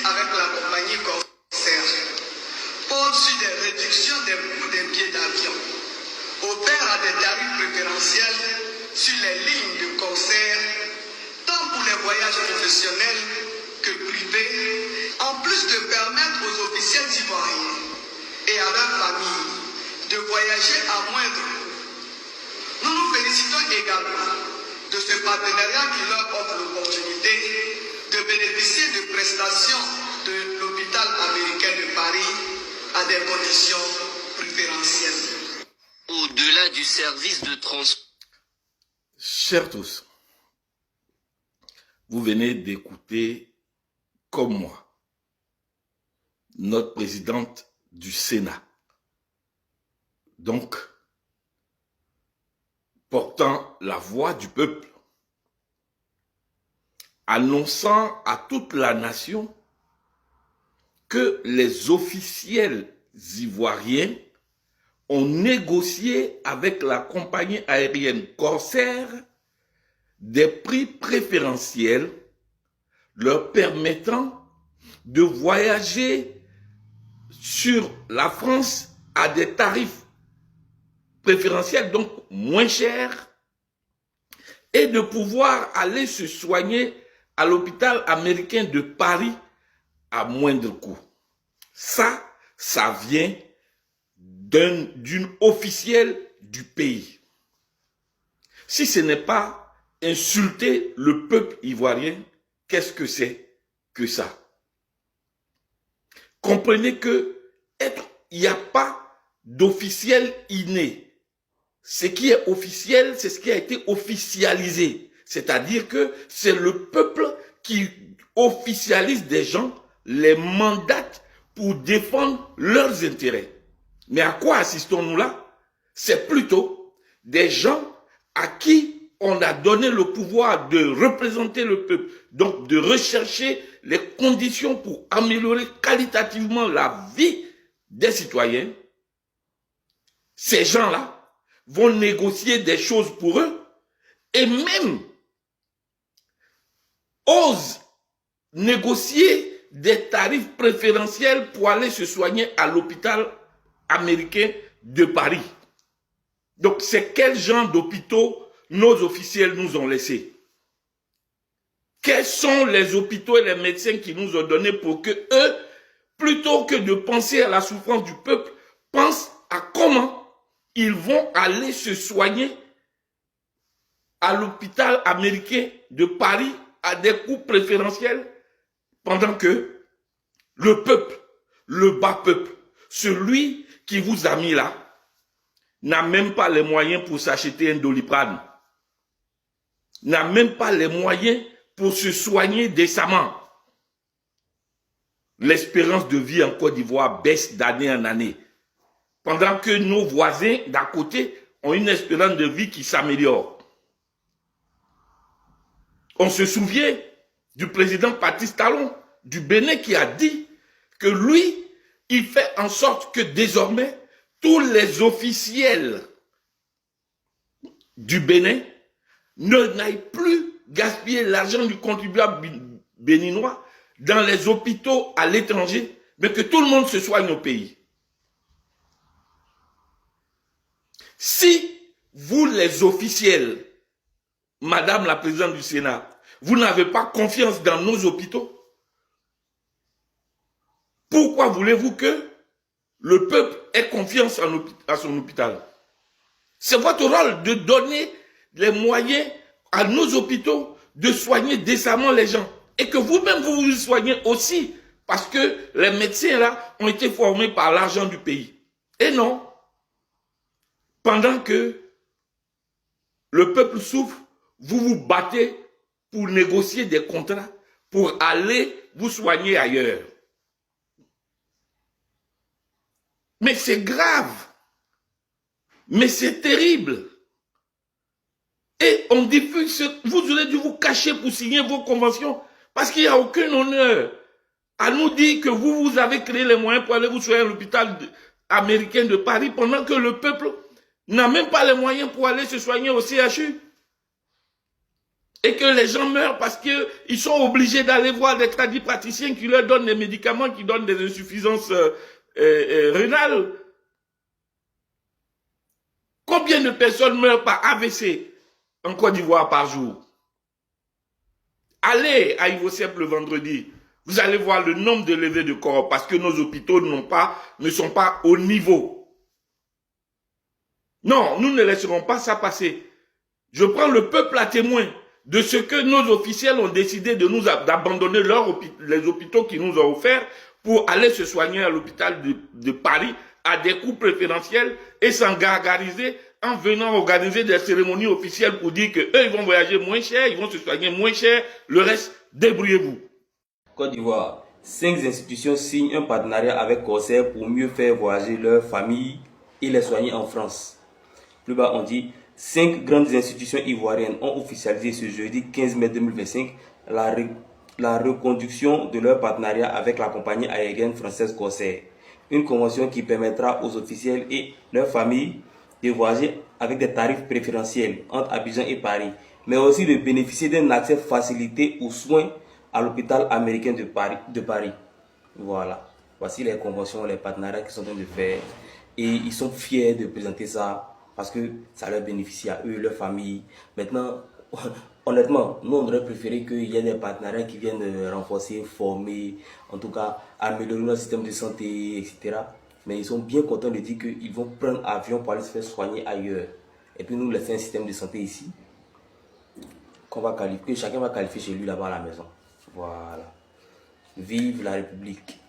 avec la compagnie Corsair, porte sur des réductions des coûts des billets d'avion, opère à des tarifs préférentiels sur les lignes de Corsair, tant pour les voyages professionnels que privés, en plus de permettre aux officiels ivoiriens et à leurs familles de voyager à moindre coût. Nous nous félicitons également de ce partenariat qui leur offre l'opportunité de bénéficier de prestations de l'hôpital américain de Paris à des conditions préférentielles. Au-delà du service de transport. Chers tous, vous venez d'écouter, comme moi, notre présidente du Sénat. Donc, portant la voix du peuple, annonçant à toute la nation que les officiels ivoiriens ont négocié avec la compagnie aérienne Corsair des prix préférentiels leur permettant de voyager sur la France à des tarifs préférentiels, donc moins chers, et de pouvoir aller se soigner à l'hôpital américain de Paris à moindre coût. Ça vient d'une officielle du pays. Si ce n'est pas insulter le peuple ivoirien, qu'est-ce que c'est que ça? Comprenez que il n'y a pas d'officiel inné. Ce qui est officiel, c'est ce qui a été officialisé. C'est-à-dire que c'est le peuple qui officialise des gens, les mandate pour défendre leurs intérêts. Mais à quoi assistons-nous là? C'est plutôt des gens à qui on a donné le pouvoir de représenter le peuple, donc de rechercher les conditions pour améliorer qualitativement la vie des citoyens. Ces gens-là vont négocier des choses pour eux et même osent négocier des tarifs préférentiels pour aller se soigner à l'hôpital américain de Paris. Donc, c'est quel genre d'hôpitaux nos officiels nous ont laissés? Quels sont les hôpitaux et les médecins qui nous ont donnés pour que eux, plutôt que de penser à la souffrance du peuple, pensent à comment ils vont aller se soigner à l'hôpital américain de Paris à des coûts préférentiels, pendant que le peuple, le bas peuple, celui qui vous a mis là, n'a même pas les moyens pour s'acheter un Doliprane, n'a même pas les moyens pour se soigner décemment. L'espérance de vie en Côte d'Ivoire baisse d'année en année, pendant que nos voisins d'à côté ont une espérance de vie qui s'améliore. On se souvient du président Patrice Talon du Bénin qui a dit que lui, il fait en sorte que désormais, tous les officiels du Bénin n'aillent plus gaspiller l'argent du contribuable béninois dans les hôpitaux à l'étranger, mais que tout le monde se soigne au pays. Si vous, les officiels, Madame la Présidente du Sénat, vous n'avez pas confiance dans nos hôpitaux, pourquoi voulez-vous que le peuple ait confiance à son hôpital? C'est votre rôle de donner les moyens à nos hôpitaux de soigner décemment les gens. Et que vous-même, vous vous soignez aussi. Parce que les médecins là ont été formés par l'argent du pays. Et non. Pendant que le peuple souffre, vous vous battez pour négocier des contrats, pour aller vous soigner ailleurs. Mais c'est grave. Mais c'est terrible. Et on diffuse, vous aurez dû vous cacher pour signer vos conventions, parce qu'il n'y a aucun honneur à nous dire que vous avez créé les moyens pour aller vous soigner à l'hôpital américain de Paris, pendant que le peuple n'a même pas les moyens pour aller se soigner au CHU. Et que les gens meurent parce qu'ils sont obligés d'aller voir des tradipraticiens qui leur donnent des médicaments, qui donnent des insuffisances rénales. Combien de personnes meurent par AVC en Côte d'Ivoire par jour? Allez à Ivocep le vendredi. Vous allez voir le nombre de levées de corps parce que nos hôpitaux ne sont pas au niveau. Non, nous ne laisserons pas ça passer. Je prends le peuple à témoin de ce que nos officiels ont décidé d'abandonner les hôpitaux qu'ils nous ont offerts pour aller se soigner à l'hôpital de Paris à des coûts préférentiels et s'en gargariser en venant organiser des cérémonies officielles pour dire que eux ils vont voyager moins cher, ils vont se soigner moins cher, le reste, débrouillez-vous. Côte d'Ivoire, 5 institutions signent un partenariat avec Corsair pour mieux faire voyager leurs familles et les soigner en France. Plus bas, on dit 5 grandes institutions ivoiriennes ont officialisé ce jeudi 15 mai 2025 la reconduction de leur partenariat avec la compagnie aérienne française Corsair. Une convention qui permettra aux officiels et leurs familles de voyager avec des tarifs préférentiels entre Abidjan et Paris, mais aussi de bénéficier d'un accès facilité aux soins à l'hôpital américain de Paris. Voilà. Voici les conventions, les partenariats qu'ils sont en train de faire. Et ils sont fiers de présenter ça parce que ça leur bénéficie à eux, leur famille. Maintenant, honnêtement, nous on aurait préféré qu'il y ait des partenariats qui viennent renforcer, former, en tout cas améliorer notre système de santé, etc. Mais ils sont bien contents de dire qu'ils vont prendre avion pour aller se faire soigner ailleurs. Et puis nous laisser un système de santé ici, que chacun va qualifier chez lui là-bas à la maison. Voilà. Vive la République.